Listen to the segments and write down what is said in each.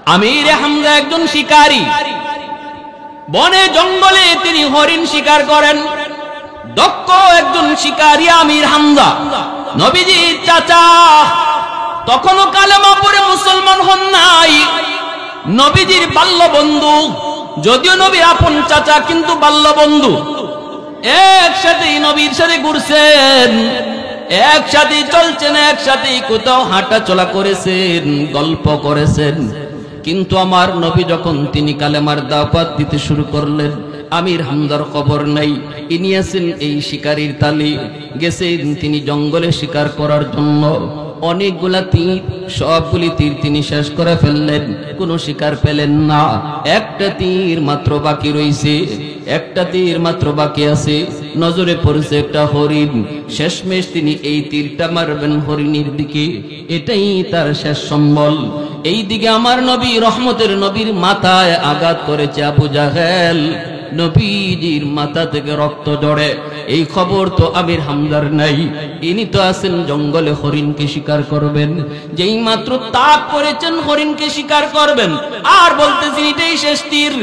আমির হামজা একজন শিকারী, বনে জঙ্গলে তিনি হরিণ শিকার করেন। দক্ষ একজন শিকারী আমির হামজা, নবীজির চাচা। তখনও কালেমা পড়ে মুসলমান হন নাই। নবীজির বাল্য বন্ধু, যদিও নবীর আপন চাচা কিন্তু বাল্য বন্ধু। একসাথেই নবীর সাথে ঘুরছেন, একসাথে চলছেন, একসাথে কোথাও হাঁটা চলা করেছেন, গল্প করেছেন। কিন্তু আমার নবী যখন তিনি কালেমার দাওয়াত দিতে শুরু করলেন, আমির হামজার খবর নাই। ইনি আছেন এই শিকারীর তালে, গেছেন তিনি জঙ্গলে শিকার করার জন্য। অনেকগুলা তীর, সবগুলি তীর তিনি শেষ করে ফেললেন, কোনো শিকার পেলেন না। একটা তীর মাত্র বাকি রইছে, একটা তীর মাত্র বাকি আছে। নজরে পড়েছে একটা হরিণ। শেষমেশ তিনি এই তীরটা মারবেন হরিণের দিকে, এটাই তার শেষ সম্বল। এই দিকে আমার নবী, রহমতের নবীর মাথায় আঘাত করেছে আবু জাহেল। নবীজির মাথা থেকে রক্ত ঝরে। এই খবর তো আমির হামজার নাই। ইনি তো আছেন জঙ্গলে হরিণকে শিকার করবেন। যেই মাত্র তাক করেছেন হরিণকে শিকার করবেন, আর বলতেছেন এটাই শেষ তীর,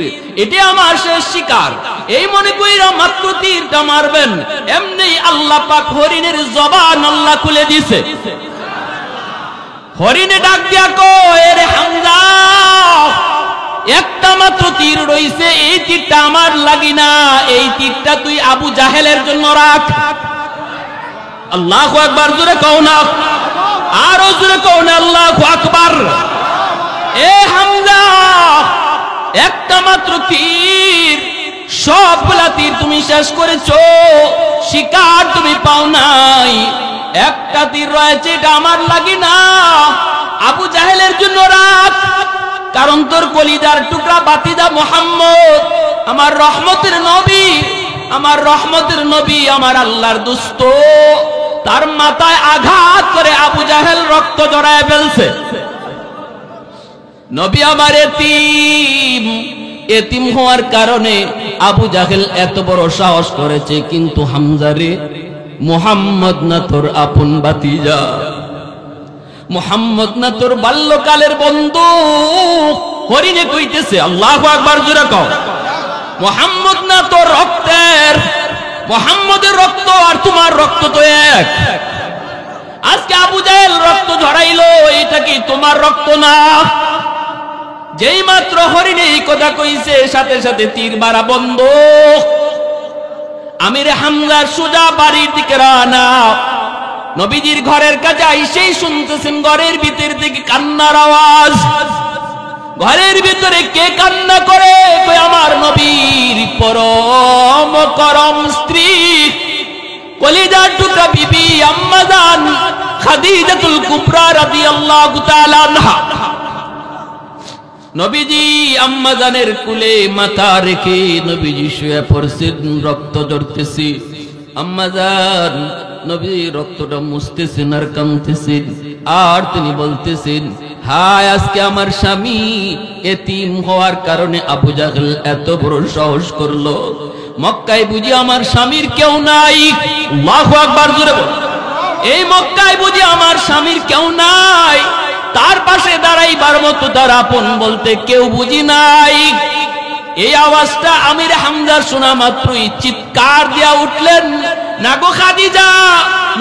এটাই আমার শেষ শিকার। এই মনে কইরা মাত্র তীরটা মারবেন, এমনি আল্লাহ পাক হরিণের জবান আল্লাহ খুলে দিছে। হরিণে ডাক দিয়া কয়, রে হামজা, একটা মাত্র তীর রইছে, এই তীরটা আমার লাগি না, এই তীরটা তুই আবু জাহেলের জন্য রাখ। আল্লাহু আকবার, জোরে কও না, আরো জোরে কও না, আল্লাহু আকবার। এ হামজা, একটা মাত্র তীর, সবগুলা তীর তুমি শেষ করেছো, শিকার তুমি পাও নাই। একটা তীর রয়েছে, এটা আমার লাগি না, আবু জাহেলের জন্য রাখ। কারণ তোর কলিজার টুকরা বাতিদা মুহাম্মদ, আমার রহমতের নবী, আমার রহমতের নবী, আমার আল্লাহর দোস্ত, তার মাথায় আঘাত করে আবু জাহেল রক্ত জড়ায় ফেলছে। নবী আমার এতিম, এতিম হওয়ার কারণে আবু জাহেল এত বড় সাহস করেছে। কিন্তু হামজারে, মুহাম্মদ না তোর আপন বাতিজা, মুহাম্মদ না তোর বাল্যকালের বন্ধু। হরিণে কইতেছে, আল্লাহু আকবার, জোরে কও, মুহাম্মদ না তোর রক্তের, মুহাম্মদের রক্ত আর তোমার রক্ত তো এক। আজকে আবু জাহেল রক্ত ঝরাইলো, এটা কি তোমার রক্ত না? যেই মাত্র হরিণে এই কথা কইছে, সাথে সাথে তীর মারা বন্ধ। আমির হামজার সোজা বাড়ির দিকে রানা। নবীজির ঘরের কাছে আইসেই শুনতেছেন ঘরের ভিতর থেকে কান্নার আওয়াজ। ঘরের ভিতরে কে কান্না করে? আমার নবীর পরম করম স্ত্রী, কলিজার টুকরা বিবি আম্মা জান খাদিজাতুল কুবরা রাদিয়াল্লাহু তাআলা আনহা। নবীজি আম্মা জানের কুলে মাথা রেখে নবীজি শুয়ে পড়ছেন, রক্ত ঝরতেছে। আম্মা জান নবী রক্তটা মুছতেছেন আর কাঁদতেছেন, আর তিনি বলতেছেন, হায় আজকে আমার স্বামী এতিম হওয়ার কারণে আবু জাহেল এত বড় সাহস করলো। মক্কায় বুঝি আমার স্বামীর কেউ নাই? আল্লাহু আকবার, জোরে বল। এই মক্কায় বুঝি আমার স্বামীর কেউ নাই? তার পাশে দাঁড়াইবার মতো তার আপন বলতে কেউ বুঝি নাই। এই আওয়াজটা আমির হামজা শোনা মাত্রই চিৎকার দিয়া উঠলেন, না গো খাদিজা,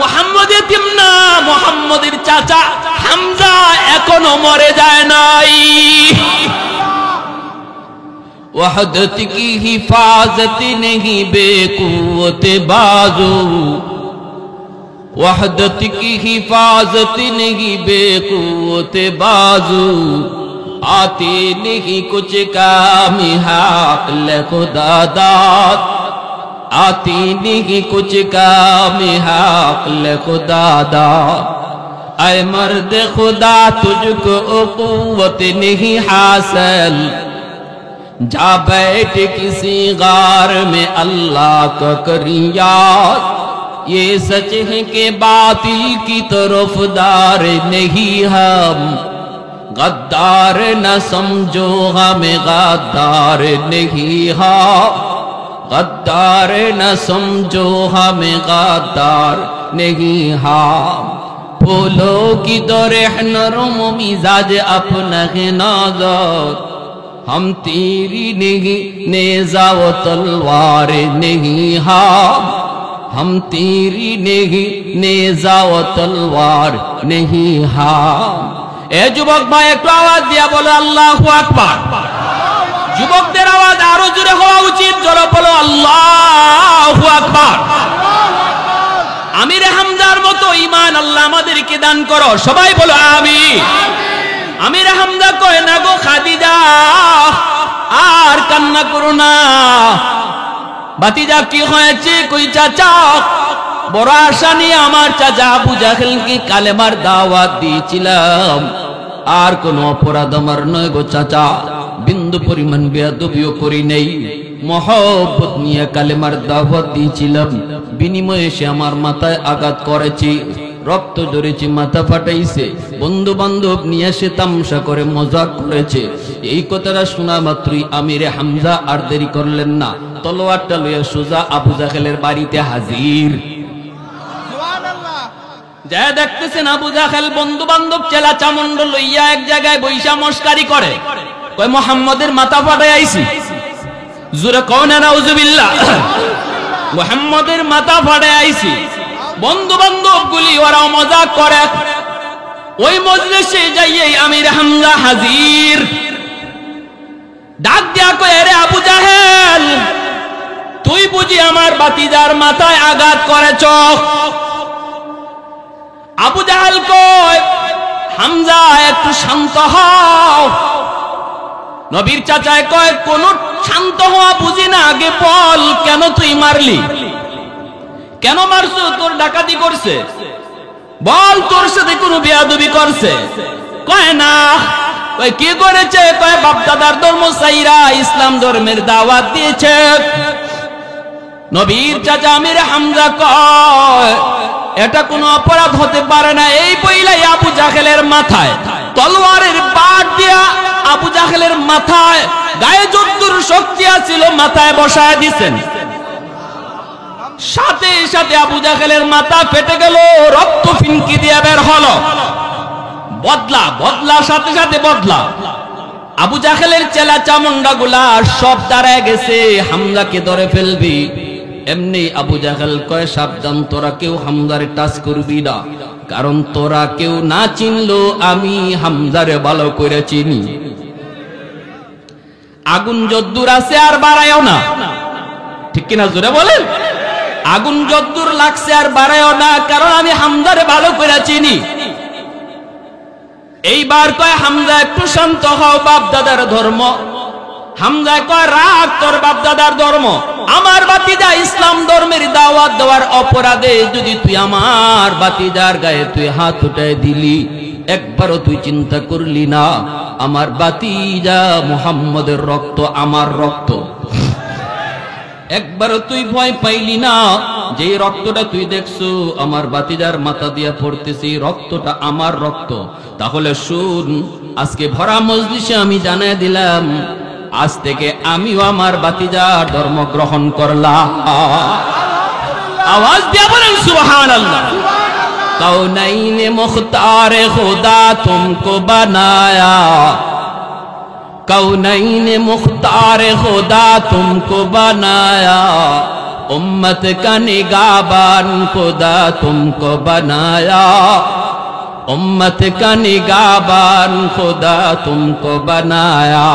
মুহাম্মদ এতিম না, মুহাম্মদের চাচা হামজা এখনো মরে যায় নাই। ওয়াহদত কি হিফাজত নেহি বেকুওত বাজু, वहदत की हिफाजत नहीं बेकुवत बाजू, आते नहीं कुछ काम हाक़ल खुदा दाद, आती नहीं कुछ काम हाक़ल खुदा दाद। ऐ मर्द खुदा तुझको कुव्वत नहीं हासिल, जा बैठ किसी गार में अल्लाह का करी याद। ये सच है कि बातिल की तरफदार नहीं हम, गद्दार न समझो हमें गद्दार नहीं हम, गद्दार न समझो हमें गद्दार नहीं हम। फूलों की तरह नरम मिजाज अपना है नजर हम तेरी नहीं नेजा व तलवार नहीं हम तेरी नहीं नेजा व तलवार नहीं ए যুবক ভাই একটু আওয়াজ দিয়া বলো আল্লাহু আকবার যুবকদের আওয়াজ আরো জোরে হওয়া উচিত জোরে বলো আল্লাহু আকবার আমির হামজার মতো ঈমান আল্লাহ আমাদেরকে দান করো সবাই বলো আমিন আমির হামজা কয় না গো খাদিজা আর কান্না করো না ভাতিজা কি হয়েছে কই চাচা বড় আশা নিয়ে আমার চাচা আবু জাহেলকে কালেমার দাওয়াত দিয়েছিলাম আর কোন অপরাধ আমার নয় গো চাচা বিন্দু পরিমাণ বেয়াদবিও করি নাই মহব্বত নিয়ে কালেমার দাওয়াত দিয়েছিলাম বিনিময়ে সে আমার মাথায় আঘাত করেছে রক্ত ঝরেছে মাথা ফাটাইছে বন্ধু বান্ধব নিয়ে সে তামসা করে মজা করেছে এই কথাটা শোনা মাত্রই আমিরে হামজা আর দেরি করলেন না তলোয়ারটা লইয়া সোজা আবু জাহেলের বাড়িতে হাজির যা দেখতেছেন আবু জাহেল বন্ধু বান্ধব চেলা চামুন্ড লইয়া এক জায়গায় বৈশা মস্কারি করে কয় মুহাম্মদের মাথা ফাটাই আইছি জোরে কও না নাউজুবিল্লাহ মুহাম্মদের মাথা ফাটাই আইছি বন্ধু বান্ধব গুলি ওরা মজা করে ওই মজলিসে যাইয়ে আমির হামজা হাজির ডাক দিয়া কয় রে আবু জাহেল তুই বুঝি আমার ভাতিজার মাথায় আঘাত করেছ আবু জাহেল কয় হামজা একটু শান্ত হও নবীর চাচায় কয় কোন শান্ত হওয়া বুঝি না আগে বল কেন তুই মারলি কেন মারছো তোর ডাকাতি করছে বল তোর সাথে কোনো বেয়াদবি করছে কয় না কয় কি করেছে কয় বাপ দাদার ধর্ম সাইরা ইসলাম ধর্মের দাওয়াত দিয়েছে নবীর চাচা আমির হামজা কয় এটা কোনো অপরাধ হতে পারে না এই বইলাই আবু জাহেলের মাথায় তলোয়ারের বাট দিয়া আবু জাহেলের মাথায় গায়ে যদ্দুর শক্তি ছিল মাথায় বসায় দিয়েছেন সাথে সাথে আবু জাহেলের মাথা ফেটে গেল রক্ত ফিনকি দিয়ে বের হলো বদলা বদলা সাথে সাথে বদলা আবু জাহেলের চেলা চামুন্ডা গুলা সব দাঁড়ায় গেছে হামজাকে ধরে ফেলবি এমনি আবু জাহেল কয় সাবধান তোরা কেউ হামজারে টাচ করবি না কারণ তোরা কেউ না চিনলো আমি হামজারে ভালো করে চিনি আগুন যদ্দুর আছে আর বাড়ায়ও না ঠিক কিনা জোরে বলেন আগুন যদ্দুর লাগছে আর বাড়ায়ও না কারণ আমি হামজারে ভালো করে চিনি এইবার কয় হামজা একটু শান্ত হও বাপ দাদার ধর্ম হামজা কয় রাগ তোর বাপ দাদার ধর্ম আমার ভাতিজা ইসলাম ধর্মের দাওয়াত দেওয়ার অপরাধে যদি তুই আমার ভাতিজার গায়ে তুই হাত উঠায় দিলি একবারও তুই চিন্তা করলি না আমার ভাতিজা মুহাম্মদের রক্ত আমার রক্ত একবারও তুই ভয় পাইলি না যে রক্তটা তুই দেখছো আমার ভাতিজার মাথা দিয়া পড়তেছে রক্তটা আমার রক্ত তাহলে শুন আজকে ভরা মজলিসে আমি জানাই দিলাম আজ থেকে আমিও আমার ভাতিজার ধর্ম গ্রহণ করলাম আওয়াজ দিয়া বলেন সুবহানাল্লাহ কৌনাইনে মুখতারে খুদা তুমকো বানায়া कौनैन मुख्तार खुदा तुमको बनाया उम्मत का निगाहबान खुदा तुमको बनाया उम्मत का निगाहबान खुदा तुमको बनाया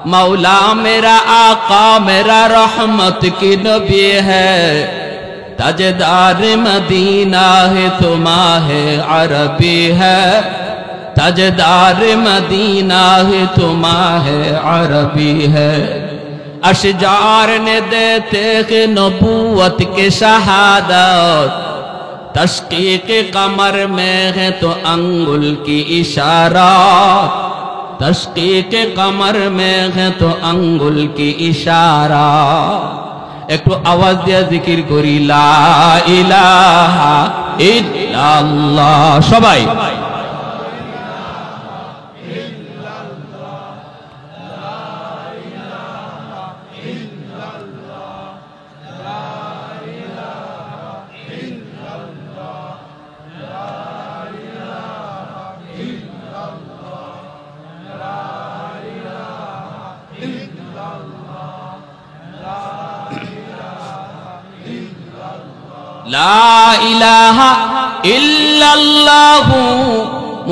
मौला मेरा आका मेरा रहमत की नबी है ताजदार मदीना है तुम्हारे अरबी है ताजदार मदीना है तुम्हारे अरबी है अशजार ने देते के नबूवत के शहादत तशकीक कमर में है तो अंगुल की इशारा तशकीक कमर में है तो अंगुल की इशारा एक आवाज दिया जिकिर करी ला इलाहा इल्लाल्लाह सबाई লা ইলাহা ইল্লাল্লাহু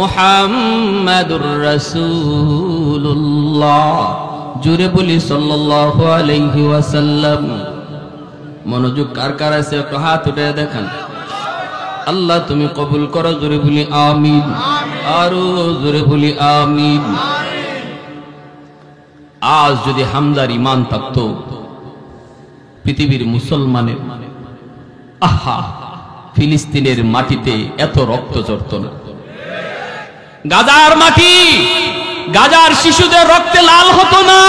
মুহাম্মাদুর রাসূলুল্লাহ। জোরে বলি সাল্লাল্লাহু আলাইহি ওয়াসাল্লাম। মনোযোগ কার কার আছে একটু হাত উঠে দেখান। আল্লাহ তুমি কবুল করো, জোরে বলি আমিন। আরো জোরে বলি আমিন। আজ যদি হামজার ঈমান থাকতো, পৃথিবীর মুসলমানের আহা ফিলিস্তিনের মাটিতে এত রক্ত ঝরত না। গাজার মাটি, গাজার শিশুদের রক্তে লাল হতো না।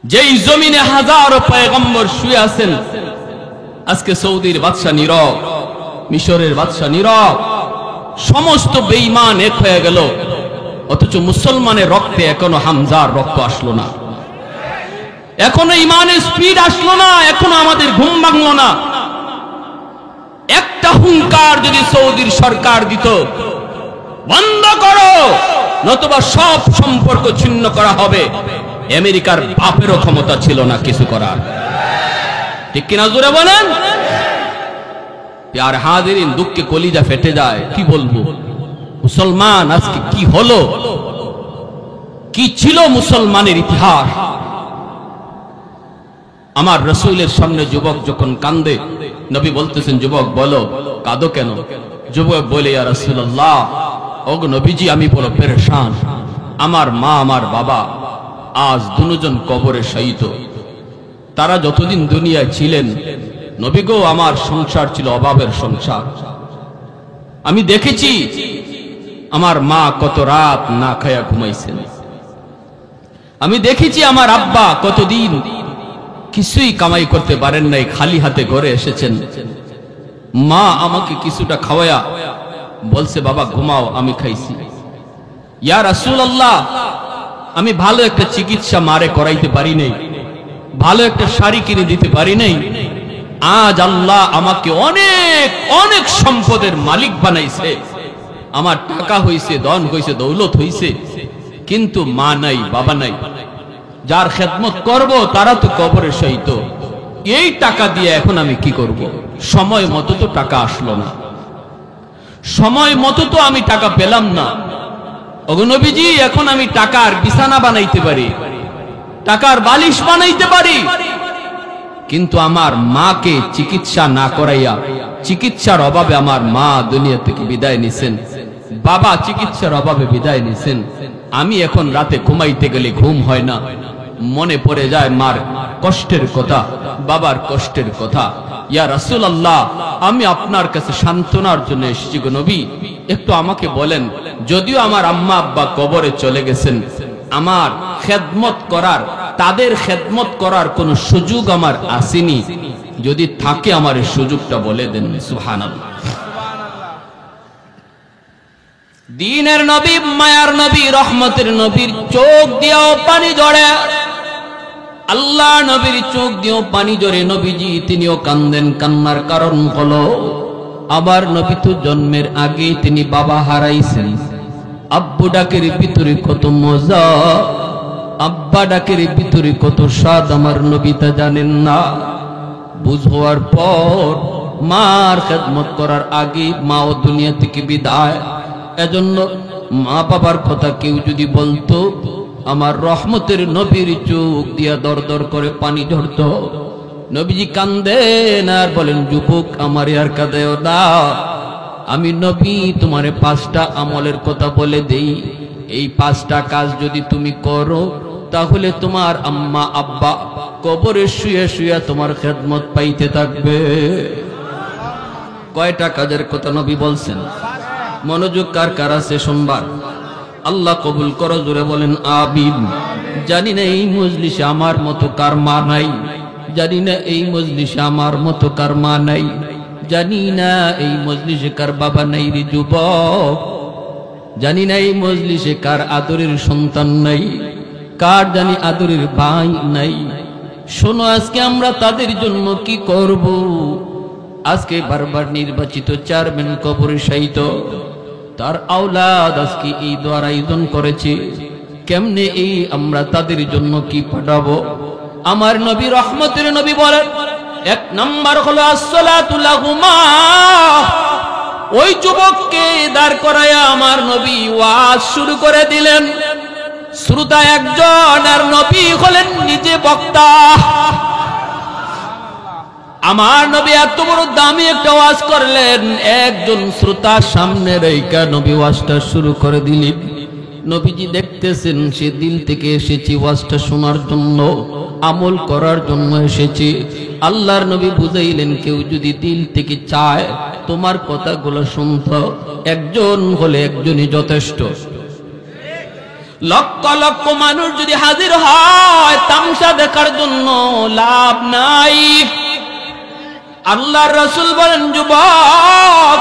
যেই জমিনে হাজারো পয়গম্বর শুয়ে আছেন, আজকে সৌদির বাদশা নীরব, মিশরের বাদশা নীরব, সমস্ত বেঈমান এক হয়ে গেল, অথচ মুসলমানের রক্তে এখনো হামজার রক্ত আসলো না, এখনো ইমানের স্পিড আসলো না, এখনো আমাদের ঘুম ভাঙলো না। একটা হুঙ্কার যদি সৌদির সরকার দিত, বন্ধ করো নতুবা সব সম্পর্ক ছিন্ন করা হবে, আমেরিকার বাপেরও ক্ষমতা ছিল না কিছু করার। ঠিক কিনা জোরে বলেন? প্যার হাজিরিন, দুঃখে কলিজা ফেটে যায়। কি বলবো, মুসলমান আজকে কি হলো, কি ছিল মুসলমানের ইতিহাস। আমার রাসূলের সামনে যুবক যখন কান্দে, নবী বলতেছেন, যুবক বলো কাঁদো কেন? যুবক বলে, ইয়া রাসূলুল্লাহ, ওগো নবীজি আমি বড় পেরেশান, আমার মা আমার বাবা আজ দুজন কবরে শায়িত। তারা যতদিন দুনিয়ায় ছিলেন নবী গো, আমার সংসার ছিল অভাবের সংসার। আমি দেখেছি আমার মা কত রাত না খায়া ঘুমাইছেন, আমি দেখেছি আমার আব্বা কতদিন কিছুই কামাই করতে পারেন নাই, খালি হাতে ঘরে এসেছেন। মা আমাকে কিছুটা খাওয়ায়া বলছে, বাবা ঘুমাও, আমি খাইছি। ইয়া রাসূলুল্লাহ, আমি ভালো একটা চিকিৎসা মারে করাইতে পারি নাই, ভালো একটা শাড়ি কিনে দিতে পারি নাই। আজ আল্লাহ আমাকে অনেক অনেক সম্পদের মালিক বানাইছে, আমার টাকা হইছে, ধন হইছে, দৌলত হইছে, কিন্তু মা নাই, বাবা নাই। যার খেদমত করব তারা তো কবরে শায়িত। এই টাকা দিয়ে এখন আমি কি করব? সময় মতো তো টাকা আসলো না, সময় মতো তো আমি টাকা পেলাম না। ওগো নবীজি, এখন আমি টাকার বিছানা বানাইতে পারি, টাকার বালিশ বানাইতে পারি, কিন্তু আমার মাকে চিকিৎসা না করাইয়া, চিকিৎসার অভাবে আমার মা দুনিয়া থেকে বিদায় নিছেন, বাবা চিকিৎসার অভাবে বিদায় নিছেন। আমি এখন রাতে ঘুমাইতে গেলে ঘুম হয় না, মনে পড়ে যায় মার কষ্টের কথা, বাবার কষ্টের কথা। ইয়া রাসূলুল্লাহ, আমি আপনার কাছে সান্ত্বনার জন্য এসেছি গো নবী, একটু আমাকে বলেন, যদিও আমার আম্মা আব্বা কবরে চলে গেছেন, আমার খেদমত করার, তাদের খেদমত করার কোন সুযোগ আমার আসেনি, যদি থাকে আমার এই সুযোগটা বলে দেন। সুবহানাল্লাহ। দ্বীনের নবী, মায়ার নবী, রহমতের নবীর চোখ দিয়েও পানি ঝরে, আল্লাহ নবীর চোখ দিয়েও পানি ঝরে। নবীজি তিনিও কান্দেন, কান্নার কারণ হলো আবার নবী তো জন্মের আগে তিনি বাবা হারাইছেন। আব্বু ডাকের ভিতরে কত মজা, আব্বা ডাকের ভিতরে কত স্বাদ আমার নবী তা জানেন না। বুঝ হওয়ার পর মার খেদমত করার আগে মাও দুনিয়া থেকে বিদায়। এজন্য মা বাবার কথা কেউ যদি বলতো, আমার রহমতের নবীর চোখ দিয়া দর দর করে পানি ঝরত। নবীজি কান্দেন আর বলেন, যুবক আমার আর কাঁদেও না, আমি নবী তোমারে 5টা আমলের কথা বলে দেই, এই 5টা কাজ যদি তুমি করো তাহলে তোমার আম্মা আব্বা কবরে শুয়ে শুয়ে তোমার খেদমত পাইতে থাকবে। কয়টা কাজের কথা নবী বলছেন? মনোযোগ কার কার আছে শুনবার? আল্লাহ কবুল করো, জোরে বলেন আমিন। জানি না এই মজলিসে আমার মতো কার মা নাই, জানি না এই মজলিসে আমার মতো কার মা নাই, জানি না এই মজলিসে কার বাবা নাই রে যুবক, জানি না এই মজলিসে কার আদরের সন্তান নাই, কার জানি আদরের ভাই নাই। শোনো, আজকে আমরা তাদের জন্য কি করব? আজকে বারবার নির্বাচিত চেয়ারম্যান কবরে শায়িত, তার আওলাদ আজকে এই দোয়ার আয়োজন করেছে, কেমনে এই আমরা তাদের জন্য কি পাঠাবো? আমার নবী রহমতের নবী বলেন, এক নাম্বার হলো আসসালাতু লাহুমা। ওই যুবককে দাঁড় করায়া আমার নবী ওয়াজ শুরু করে দিলেন। শ্রোতা একজন আর নবী হলেন নিজে বক্তা। আমার নবী এত বড় দামি একটা ওয়াজ করলেন, একজন শ্রোতার সামনে রেখে নবী ওয়াজটা শুরু করে দিলেন। নবীজি দেখতেছেন সে দিল থেকে এসেছে ওয়াজটা শোনার জন্য, আমল করার জন্য এসেছে। আল্লাহর নবী বুঝাইলেন কেউ যদি দিল থেকে চায় তোমার কথাগুলো শুনতো, একজন হলে একজনই যথেষ্ট। লক্ষ লক্ষ মানুষ যদি হাজির হয় তামসা দেখার জন্য লাভ নাই। আল্লাহর রাসূল বলেন যুবক,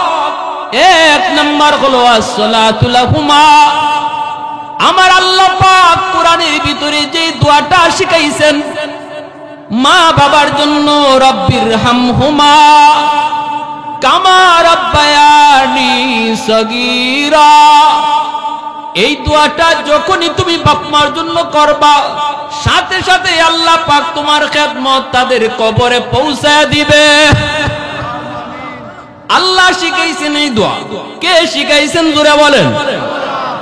এক নাম্বার হলো আসসালাতু লাহুমা। আমার আল্লাহ পাক কোরআনের ভিতরে যে দোয়াটা শিখাইছেন মা বাবার জন্য, রব্বির হামহুমা কামা রাব্বায়ানি সগীরা, এই দোয়াটা যখনই তুমি বাপ মার জন্য করবা সাথে সাথে আল্লাহ পাক তোমার খেদমত তাদের কবরে পৌঁছায় দিবে। আল্লাহ শিখাইছেন এই দোয়া। কে শিখাইছেন জোরে বলেন?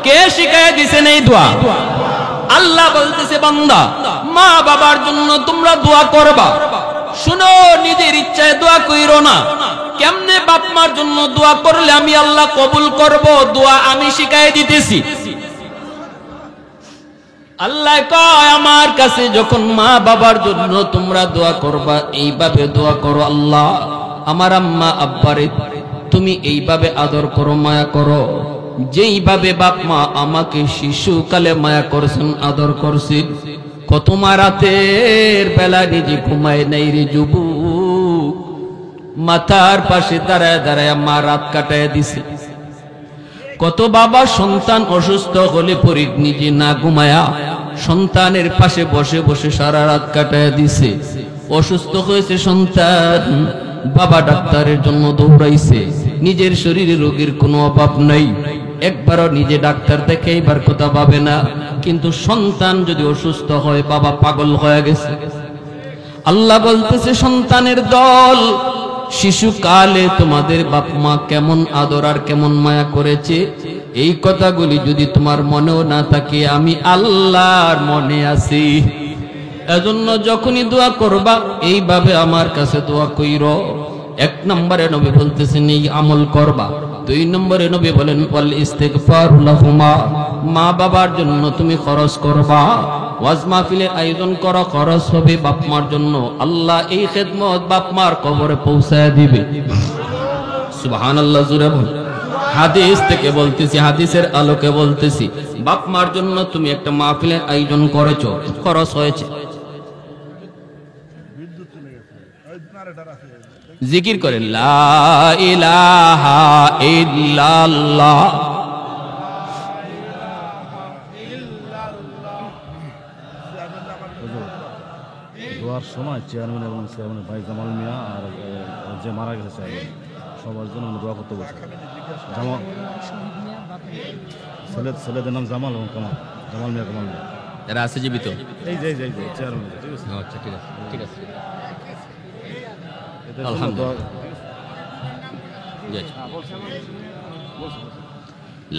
কে শিখাইয়া দিছেন এই দোয়া? আল্লাহ বলতেছে বান্দা মা বাবার জন্য তোমরা দোয়া করবা। শুনো, নিজের ইচ্ছায় দোয়া কইরো না। কেমনে বাপ মার জন্য দোয়া করলে আমি আল্লাহ কবুল করব, দোয়া আমি শিখাই দিতেছি। আল্লাহ কয় আমার কাছে যখন মা বাবার জন্য তোমরা দোয়া করবা এইভাবে দোয়া করো, আল্লাহ আমার আম্মা আব্বারে তুমি এইভাবে আদর করো, মায়া করো, যেইভাবে বাপ মা আমাকে শিশুকালে মায়া করছেন, আদর করছেন। কত মা রাতের বেলা নিজে ঘুমায় নাই রে যুবক, মাথার পাশে দাঁড়ায় দাঁড়ায় মা রাত কাটায় দিছে। কত বাবা সন্তান অসুস্থ হলে পরে নিজে না ঘুমায়া সন্তানের পাশে বসে বসে সারা রাত কাটায় দিছে। অসুস্থ হয়েছে সন্তান, বাবা ডাক্তারের জন্য দৌড়াইছে। নিজের শরীরে রোগীর কোনো অভাব নাই, একবারও নিজে ডাক্তার দেখে এইবার কথা ভাবে না। কিন্তু সন্তান যদি অসুস্থ হয় বাবা পাগল হয়ে গেছে। আল্লাহ বলতেছে সন্তানের দল, শিশুকালে তোমাদের বাপ মা কেমন আদর আর কেমন মায়া করেছে, এই কথাগুলি যদি তোমার মনেও না থাকে আমি আল্লাহর মনে আছি। এজন্য যখনই দোয়া করবা এইভাবে আমার কাছে দোয়া কইরো। এক নম্বরে নবী বলতেছেন এই আমল করবা। দুই নম্বরে নবী বলেন ওয়াল ইস্তিগফারু লাহুমা, মা বাবার জন্য তুমি খরচ করবা। ওয়াজ মাহফিলের আয়োজন করো, খরচ হবে বাপ মার জন্য। আল্লাহ এই খেদমত বাপ মার কবরে পৌঁছায় দিবে। সুবহানাল্লাহ জোরে বল। হাদিস থেকে বলতেছি, হাদিসের আলোকে বলতেছি, বাপ মার জন্য তুমি একটা মাহফিলের আয়োজন করেছো, খরচ হয়েছে। জিকির করেন লা ইলাহা ইল্লাল্লাহ। দোয়ার সময় চেয়ারম্যান এবং চেয়ারম্যান ভাই জামাল মিয়া আর যে মারা গেছে চেয়ারম্যান সবার জন্য দোয়া করতে বলছে। জামাল ছেলেদের নাম জামাল এবং কামাল, জামাল মিয়া কামাল মিয়া। এরা আছে জীবিত? এই যে চেয়ারম্যান। ঠিক আছে, আচ্ছা ঠিক আছে, ঠিক আছে।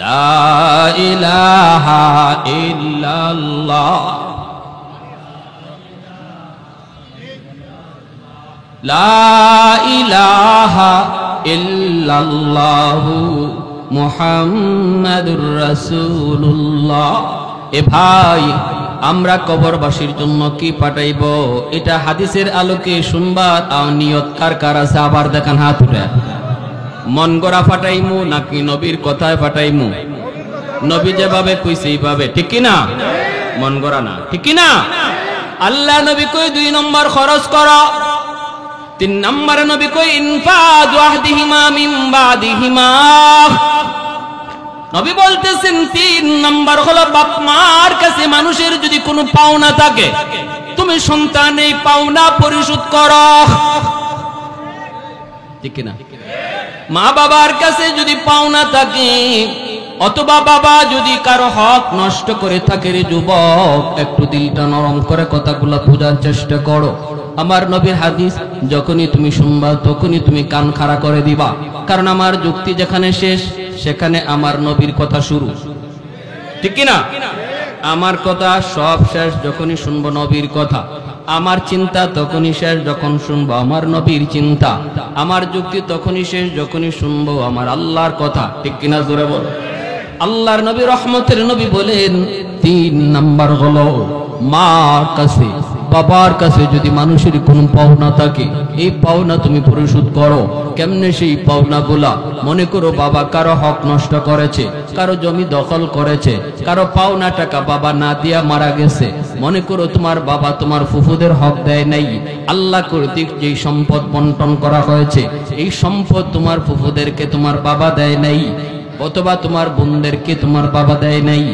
লা ইলাহা ইল্লাল্লাহ, লা ইলাহা ইল্লাল্লাহু মুহাম্মাদুর রাসূলুল্লাহ। এ ভাই, আমরা কবরবাসীর জন্য কি পাঠাইব এটা হাদিসের আলোকে শুনবা। নিয়ত কার কার আছে আবার দেখান হাত উঠে। মন গড়া ফাটাইমু নাকি নবীর কথায় ফাটাইমু? নবী যেভাবে কইছে এইভাবে, ঠিক কি না? মন গড়া না, ঠিক কি না? আল্লাহ নবী কই 2 নম্বর খরচ করো। 3 নম্বরে নবী কই ইনফাজ ওয়াহদিহিমা মিন বাদিহিমা। নবী বলতেছেন 3 নম্বর হলো বাপ মার কাছে মানুষের যদি কোনো পাওনা থাকে তুমি সন্তান এই পাওনা পরিশোধ করো, ঠিক না? মা বাবার কাছে যদি পাওনা থাকে অথবা বাবা যদি কারো হক নষ্ট করে থাকে রে যুবক, একটু দিলটা নরম করে কথাগুলো বোঝার চেষ্টা করো। আমার নবীর হাদিস যখনই তুমি শুনবা তখনই তুমি কান খাড়া করে দিবা, কারণ আমার যুক্তি যেখানে শেষ সেখানে আমার নবীর কথা শুরু, ঠিক কিনা? আমার কথা সব শেষ যখনই শুনবো নবীর কথা, আমার চিন্তা তখনই শেষ যখন শুনবো আমার নবীর চিন্তা, আমার যুক্তি তখনই শেষ যখনই শুনবো আমার আল্লাহর কথা, ঠিক কিনা? জোরে বল। আল্লাহর নবী রহমতের নবী বলেন 3 নাম্বার হলো মার কাছে বাবার কাছে যদি মানুষের কোনো পাওনা থাকে এই পাওনা তুমি পরিশোধ করো। কেমনে সেই পাওনাগুলা? মনে করো বাবা কারো হক নষ্ট করেছে, কারো জমি দখল করেছে, কারো পাওনা টাকা বাবা না দিয়া মারা গেছে, মনে করো তোমার বাবা তোমার ফুফুদের হক দেয় নাই, আল্লাহ কর্তৃক যেই সম্পদ বন্টন করা হয়েছে এই সম্পদ তোমার ফুফুদেরকে তোমার বাবা দেয় নাই, অথবা তোমার বোনদেরকে তোমার বাবা দেয় নাই,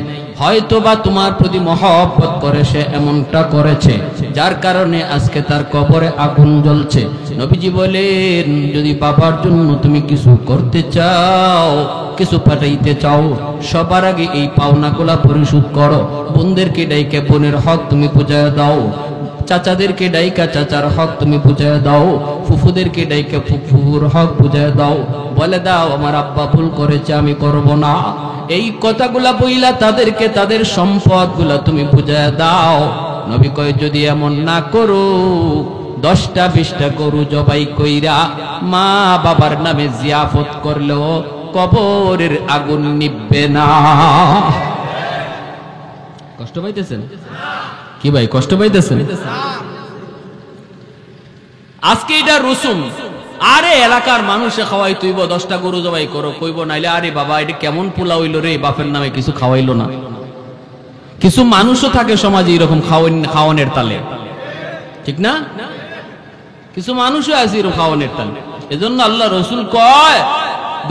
হয়তোবা তোমার প্রতি মহব্বত করে সে এমনটা করেছে যার কারণে আজকে তার কবরে আগুন জ্বলছে। নবীজি বলেন যদি বাবার জন্য তুমি কিছু করতে চাও, কিছু পাঠাইতে চাও, সবার আগে এই পাওনাগুলা পরিশোধ করো। বোনদেরকে ডাইকে বোনের হক তুমি বুঝায় দাও, চাচাদেরকে ডাইকা চাচার হক তুমি বুঝায় দাও, ফুফুদেরকে ডাইকা ফুফুর হক বুঝায় দাও, বলে দাও আমার আব্বা ভুল করেছে আমি করব না। এই কথাগুলা বইলা তাদেরকে তাদের সম্পদগুলা তুমি বুঝায় দাও। নবী কয় যদি এমন না করো 10টা 20টা গরু জবাই কইরা মা বাবার নামে জিয়াফত করলেও কবরের আগুন নিভবে না। কষ্ট পাইতেছেন কি ভাই? কষ্ট পাইতেছেন? আজকে এটা রসুম। আরে এলাকার মানুষে খাওয়াই তুইব 10টা গরু জবাই করো, কইব নাইলে আরে বাবা এটা কেমন পোলা হইলো রে, বাপের নামে কিছু খাওয়াইলো না। কিছু মানুষও থাকে সমাজে এরকম খাওয়ানোর তালে, ঠিক না? কিছু মানুষও আছে এরকম খাওয়ানোর তালে। এজন্য আল্লাহ রসুল কয়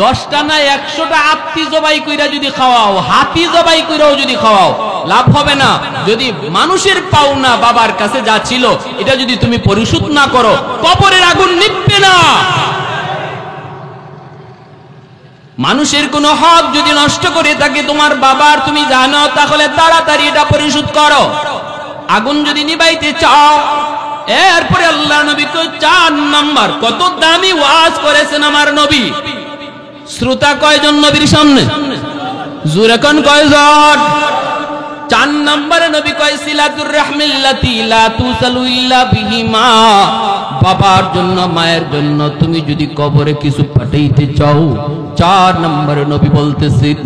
10টা না 100টা আত্মী জবাই কইরা যদি খাওয়াও, হাতি জবাই কইরাও যদি খাওয়াও লাভ হবে না। যদি মানুষের পাওনা বাবার কাছে যা ছিল এটা যদি তুমি পরিশোধ না করো কবরের আগুন নিভবে না। মানুষের কোন হক যদি নষ্ট করে থাকে তোমার বাবার তুমি জানো, তাহলে তাড়াতাড়ি এটা পরিশোধ করো। আগুন যদি নিভাইতে চাও, এরপরে আল্লাহ নবী কয় 4 নাম্বার, কত দামি ওয়াজ করেছেন আমার নবী। শ্রোতা কয়জন নবীর সামনে? জোরে কোন কয়জন? 4 নম্বরে নবী কয় সিলাতুর রাহমিল্লাতি লা তুসালু ইল্লা বিহিমা। বাবার জন্য মায়ের জন্য তুমি যদি কবরে কিছু পাঠাইতে চাও, 4 নম্বরে নবী বলতেছেন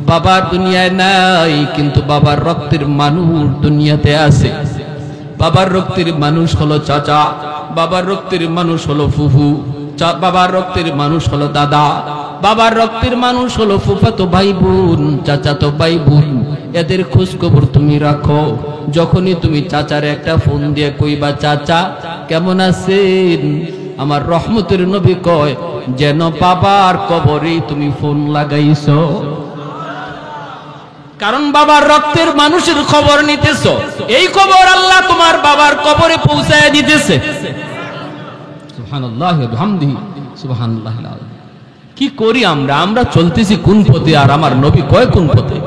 বাবার দুনিয়ায় নাই কিন্তু বাবার রক্তের মানুষ দুনিয়াতে আছে। বাবার রক্তের মানুষ হলো চাচা, বাবার রক্তের মানুষ হলো ফুফু, বাবার রক্তের মানুষ হলো দাদা, বাবার রক্তের মানুষ হলো ফুফাতো ভাই বোন, চাচাতো ভাই বোন। এদের খোঁজ খবর তুমি রাখো। যখনই তুমি চাচার একটা ফোন দিয়ে কইবা চাচা কেমন আছেন, আমার রহমতের নবী কয় যেন বাবার কবরে তুমি ফোন লাগাইছো, কারণ বাবার রক্তের মানুষের খবর নিতেছো। এই খবর আল্লাহ তোমার বাবার কবরে পৌঁছায় দিতেছে। সুবহানাল্লাহ ওয়া বিহামদিহি সুবহানাল্লাহিল আযীম। কি করি আমরা? আমরা চলতেছি কোন পথে আর আমার নবী কয় কোন পথে?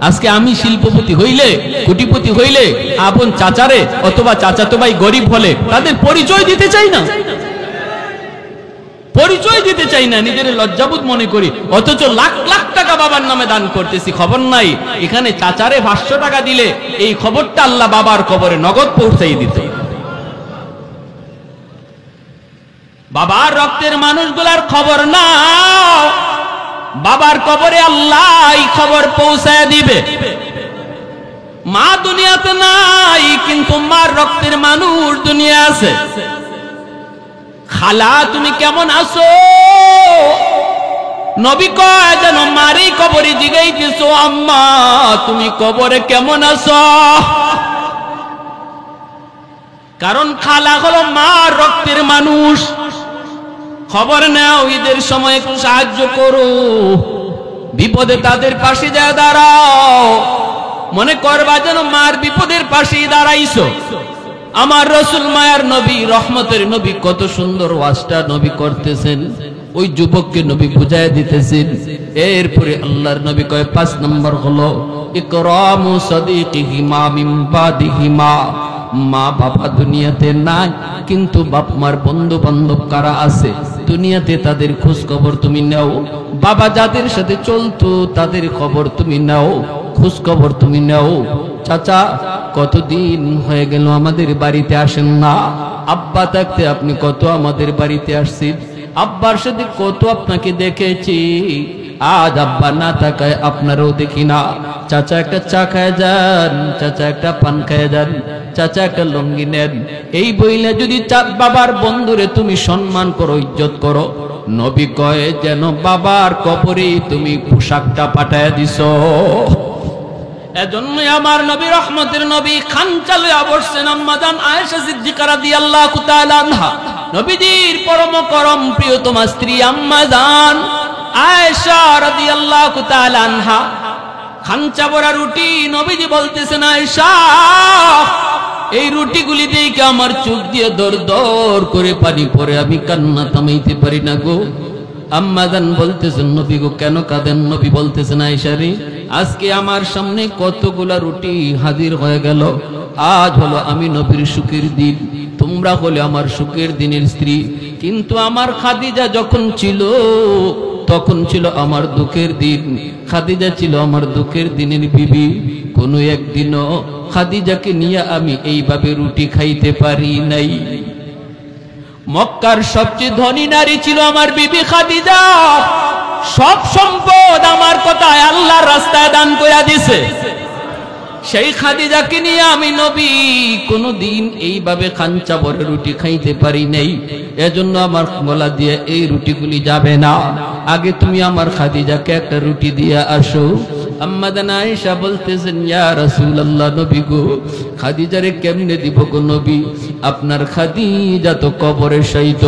আজকে আমি শিল্পপতি হইলে, কোটিপতি হইলে আপন চাচারে অথবা চাচাতো ভাই গরিব হলে তাদের পরিচয় দিতে চাই না, পরিচয় দিতে চাই না, নিজের লজ্জাবোধ মনে করি। অথচ লাখ লাখ টাকা বাবার নামে দান করতেছি, খবর নাই এখানে চাচারে 500 টাকা দিলে এই খবরটা আল্লাহ বাবার কবরে নগদ পৌঁছাই দিতে। বাবার রক্তের মানুষগুলার খবর নাও, বাবার কবরে আল্লাহ এই খবর পৌঁছায় দিবে। মা দুনিয়াতে নাই কিন্তু মার রক্তের মানুষ দুনিয়া আছে। খালা তুমি কেমন আছো? নবী কয় যেন মারি কবরে জিগাইতেছো আম্মা তুমি কবরে কেমন আছো, কারণ খালা হলো মার রক্তের মানুষ। খবর নাও, ঈদের সময় একটু সাহায্য করো, বিপদে তাদের পাশে যায় দাঁড়াও, মনে করবা যেন মার বিপদের পাশেই দাঁড়াইছো। আমার রাসূল মায়ার নবী রহমতের নবী কত সুন্দর ওয়াজটা নবী করতেছেন, ওই যুবককে নবী বুঝায় দিতেছেন। এরপরে আল্লাহর নবী কয় 5 নম্বর হলো ইকরামু সাদিকিহিমা মিন বাদিহিমা। মা বাবা দুনিয়াতে নাই, কিন্তু বাপ মার বন্ধু বান্ধব কারা আছে দুনিয়াতে তাদের খোঁজ খবর তুমি নাও। বাবা যাদের সাথে চলতো তাদের খবর তুমি নাও, খোঁজ খবর তুমি নাও। চাচা কতদিন হয়ে গেল আমাদের বাড়িতে আসেন না? আব্বা থাকতে আপনি কত আমাদের বাড়িতে আসছেন, আব্বার সাথে কত আপনাকে দেখেছি, আজ আব্বা না থাকায় আপনারও দেখি না। চাচা একটা চা খায় যান, চাচা একটা পান খায় যান, চাচা একটা লঙ্গি নেন। এই বইলে যদি বাবার বন্ধুরে তুমি সম্মান করো, ইজ্জত করো, নবী কয় যেন বাবার কবরে তুমি পোশাকটা পাঠায় দিছো। এজন্যই আমার নবী রহমতের নবী খানচা লইয়া বসছেন আম্মা জান আয়েশা সিদ্দিকা রাদিয়াল্লাহু তাআলা আনহা, নবীজির পরম করম প্রিয়তমা স্ত্রী আম্মা জান আয়েশা রাদিয়াল্লাহু তাআলা আনহা। খানচা ভরা রুটি, নবীজি বলতেছেন আয়েশা এই রুটিগুলি দেখে আমার চোখ দিয়ে দর দর করে পানি পড়ে, আমি কান্না থামাইতে পারি না গো। আম্মা জান বলতেছেন নবী গো কেন কাঁদেন? নবী বলতেছেন আয়েশা রে, আজকে আমার সামনে কতগুলা রুটি হাজির হয়ে গেল, আজ হলো আমি নবীর সুখের দিন, তোমরা হলে আমার সুখের দিনের স্ত্রী, কিন্তু আমার খাদিজা যখন ছিল তখন ছিল আমার দুঃখের দিন। খাদিজা ছিল আমার দুঃখের দিনের বিবি, কোনো একদিনও খাদিজাকে নিয়ে আমি এইভাবে রুটি খাইতে পারি নাই। মক্কার সবচেয়ে ধনী নারী ছিল আমার বিবি খাদিজা, সব সম্পদ আমার কথায় আল্লাহর রাস্তায় দান করে দিছে। সেই খাদিজাকে নিয়ে আমি নবী কোনদিন এইভাবে খানচা ভরে রুটি খাইতে পারি নাই। এজন্য আমার গলা দিয়ে এই রুটিগুলি যাবে না, আগে তুমি আমার খাদিজাকে একটা রুটি দিয়ে আসো। আম্মা জান আয়েশা বলতেছেন ইয়া রাসূলুল্লাহ, নবী গো খাদিজারে কেমনে দিব গো নবী, আপনার খাদিজা তো কবরে শহীদ।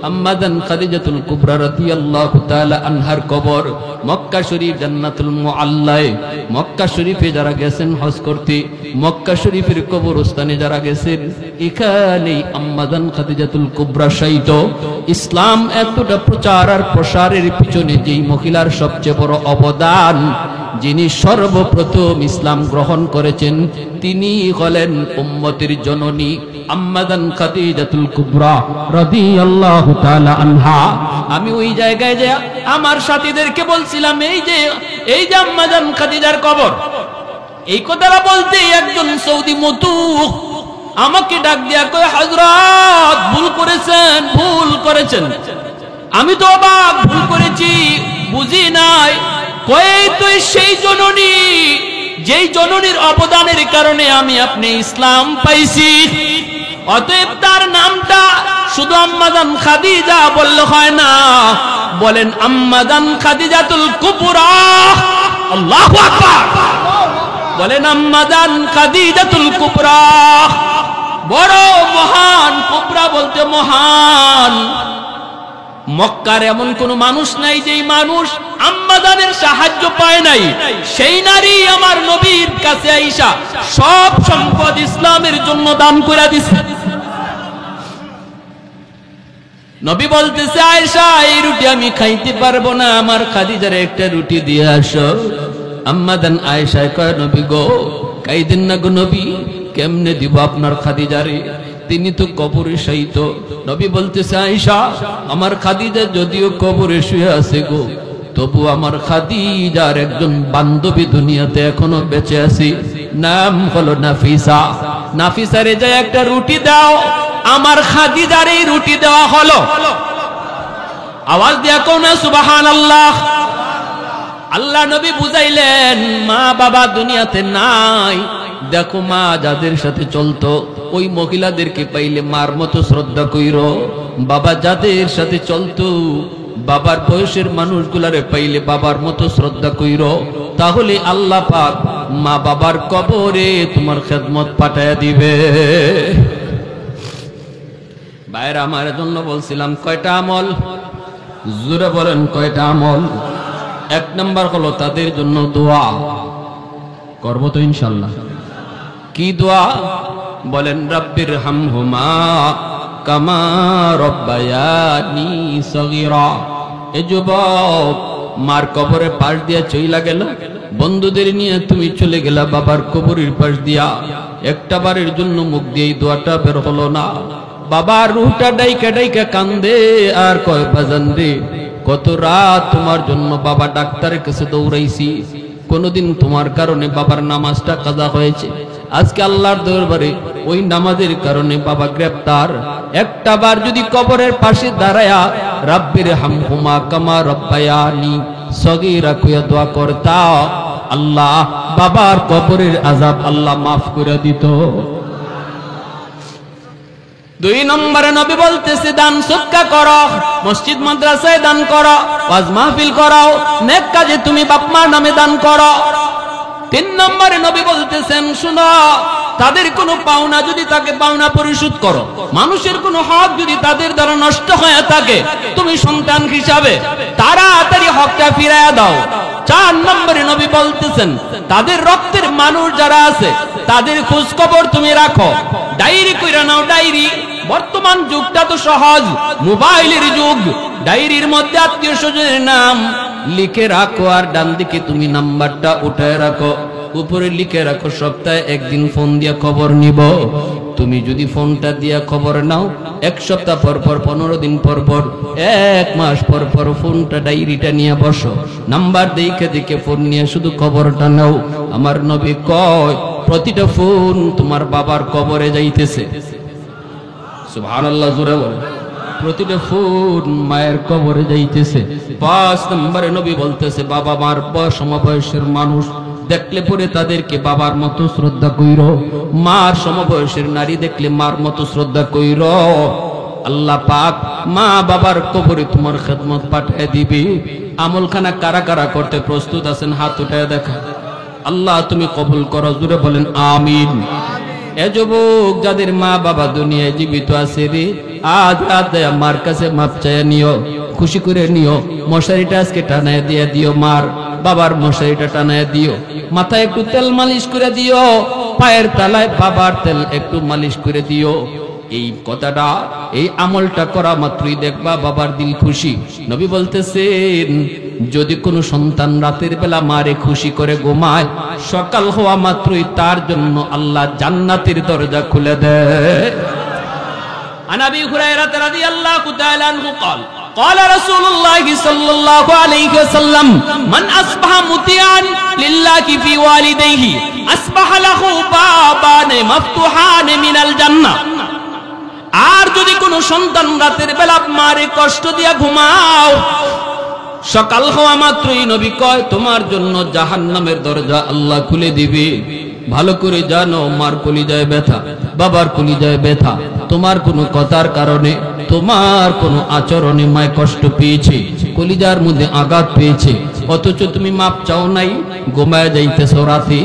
আম্মা জান খাদিজাতুল কুবরা রাদিয়াল্লাহু তাআলা আনহার কবর মক্কা শরীফ জান্নাতুল মুআল্লায়। মক্কা শরীফে যারা গেছেন হজ করতে, মক্কা শরীফের কবরস্থানে যারা গেছেন, এখানেই আম্মা জান খাদিজাতুল কুবরা শহীদ। ইসলাম এতটা প্রচার আর প্রসারের পিছনে যেই মহিলার সবচেয়ে বড় অবদান, যিনি সর্বপ্রথম ইসলাম গ্রহণ করেছেন, তিনি হলেন উম্মতের জননী আম্মা জান খাদিজাতুল কুবরা রাদিয়াল্লাহু তাআলা আনহা। আমি ওই জায়গায় যে আমার সাথীদেরকে বলছিলাম এই যে আম্মা জান খাদিজার কবর, এই কথাটা বলতে একজন সৌদি মতুক আমাকে ডাক দিয়া কয় হযরত ভুল করেছেন। আমি তো অবাক, ভুল করেছি, বুঝি নাই। কয় তুই সেই জননী, যেই জননীর অবদানের কারণে আমি আপনি ইসলাম পাইছি, অতএব তার নামটা শুধু আম্মা জান খাদিজা বললে হয় না, বলেন আম্মা জান খাদিজাতুল কুবরা। আল্লাহু আকবার, বলেন আম্মা জান খাদিজাতুল কুবরা। বড় মহান, কুবরা বলতে মহান। মক্কার এমন কোন মানুষ নাই যেই মানুষ আম্মা জানের সাহায্য পায় নাই। সেই নারী আমার নবীর কাছে আইসা সব সম্পদ ইসলামের জন্য দান করে দিছে। নবী বলতেছে আয়েশা এই রুটি আমি খাইতে পারবো না, আমার খাদিজারে একটা রুটি দিয়ে আসো। আম্মা জান আয়েশা কয় নবী গো খাইতেন না গো নবী, কেমনে দিব আপনার খাদিজারে, তিনি তো কবরে শহীদ। নবী বলতেছে আয়েশা আমার খাদিজা যদিও কবরে শুয়ে আছে গো, তবু আমার খাদিজার একজন বান্ধবী দুনিয়াতে এখনো বেঁচে আছে, নাম হলো নাফিসা। নাফিসারে যে একটা রুটি দাও, আমার খাদিজার এই রুটি দেওয়া হলো। আওয়াজ দিয়া কোন না সুবহানাল্লাহ। আল্লাহ নবী বুঝাইলেন মা বাবা দুনিয়াতে নাই, দেখো মা যাদের সাথে চলতো ওই মহিলাদেরকে পাইলে মার মতো শ্রদ্ধা কইরো, বাবা যাদের সাথে চলতো বাবার বয়সের মানুষগুলারে পাইলে বাবার মতো শ্রদ্ধা কইরো, তাহলে আল্লাহ পাক মা বাবার কবরে তোমার খেদমত পাঠায়া দিবে। ভাইরা আমার জন্য বলছিলাম কয়টা আমল, জোরে বলেন কয়টা আমল। এক নাম্বার হলো তাদের জন্য দোয়া করবো তো ইনশাল্লাহ। কি দোয়া? বলেন রব্বির হামহুমা কামা রব্বায়ানি সগীরা। এ যুবক মার কবরের পাশ দিয়া চইলা গেল, বন্ধুদের নিয়ে তুমি চলে গেলা বাবার কবরের পাশ দিয়া। একটা বারের জন্য মুখ দিয়ে এই দোয়াটা বের হলো না। বাবার রুহটা ডাইকা ডাইকা কান্দে আর কয়, বাজান রে, কত রাত তোমার জন্য বাবা ডাক্তারের কাছে দৌড়াইছি, কোনদিন তোমার কারণে বাবার নামাজটা কাজা হয়েছে, আজকে আল্লাহর দরবারে ওই নামাজের কারণে বাবা গ্রেফতার। একটা বার যদি কবরের পাশে দাঁড়ায়া রাব্বির হামহুমা কামা রাব্বায়ানি সগীরা কইয়া দোয়া করতা, আল্লাহ বাবার কবরের আযাব আল্লাহ মাফ করে দিত। 2 নম্বরে নবী বলতেছে, দান সদকা করো, মসজিদ মাদ্রাসায় দান করো, ওয়াজ মাহফিল করো, নেক কাজে তুমি বাপ মার নামে দান করো। 3 নম্বরে নবী বলতেছেন, শুনো, তাদের কোনো পাওনা যদি তাকে পাওনা পরিশোধ করো, মানুষের কোনো হক যদি তাদের দ্বারা নষ্ট হয়ে থাকে, তুমি সন্তান হিসাবে তাড়াতাড়ি হকটা ফিরাইয়া দাও। 4 নম্বরে নবী বলতেছেন, তাদের রক্তের মানুষ যারা আছে তাদের খোঁজ খবর তুমি রাখো, ডায়েরি কইরা নাও, ডায়েরি। বর্তমান যুগটা তো সহজ, মোবাইলের যুগ। ডায়েরির মধ্যে আত্মীয় স্বজনের নাম লিখে রাখো, আর ডান দিকে তুমি নাম্বারটা উঠায় রাখো, উপরে লিখে রাখো সপ্তাহে একদিন ফোন দিয়া খবর নিব। তুমি যদি ফোনটা দিয়া খবর নাও, 1 সপ্তাহ পর পর, 15 দিন পর পর, 1 মাস পর পর ফোনটা ডায়েরিটা নিয়ে বসো, নাম্বার দেখে দেখে ফোন নিয়ে শুধু খবরটা নাও। আমার নবী কয়, প্রতিটা ফোন তোমার বাবার কবরে যাইতেছে। সুবহানাল্লাহ, জোরে বলে। প্রতিটা ফোন মায়ের কবরে যাইতেছে। 5 নম্বরে নবী বলতেছে, বাবা মার সমবয়সের মানুষ দেখলে পরে তাদেরকে বাবার মতো শ্রদ্ধা কইরো, মার সমবয়সের নারী দেখলে মার মতো শ্রদ্ধা কইরো। আল্লাহ পাক মা বাবার কবরে তোমার খেদমত পাঠিয়ে দিবে। আমলখানা কারা কারা করতে প্রস্তুত আছেন? হাত উঠায় দেখা। আল্লাহ তুমি কবুল করো, জোরে বলেন আমিন। এ যুবক যাদের মা বাবা দুনিয়ায় জীবিত আছে রে, আজ রাতে আমার কাছে মাপ চাইয়া নিও, খুশি করে নিও। মশারিটা আজকে টানায় দিয়ে দিও, মার বাবার মশারিটা টানায় দিও, মাথায় একটু তেল মালিশ করে দিও, পায়ের তলায় বাবার তেল একটু মালিশ করে দিও। এই কথাটা, এই আমলটা করা মাত্রই দেখবা বাবার দিল খুশি। নবী বলতেছেন, যদি কোনো সন্তান রাতের বেলা মারে খুশি করে ঘুমায়, সকাল হওয়া মাত্রই তার জন্য আল্লাহ জান্নাতের দরজা খুলে দেয়। عن أبي هريرة رضي الله تعالى عنه قال قال رسول الله صلى الله عليه وسلم من أصبح مطيعا لله في والديه أصبح له بابان مفتوحان من الجنة। আর যদি কোনো সন্তান রাতের বেলা মারে কষ্ট দিয়া ঘুমাও, সকাল হওয়া মাত্রই নবী কয় তোমার জন্য জাহান্নামের দরজা আল্লাহ খুলে দিবে। ভালো করে জানো, মার কলিজায় ব্যথা, বাবার কলিজায় ব্যথা, তোমার কোনো কথার কারণে, তোমার কোনো আচরণে মায় কষ্ট পেয়েছে, কলিজার মধ্যে আঘাত পেয়েছে, অথচ তুমি মাপ চাও নাই, ঘুমায় যাইতেছো রাতে।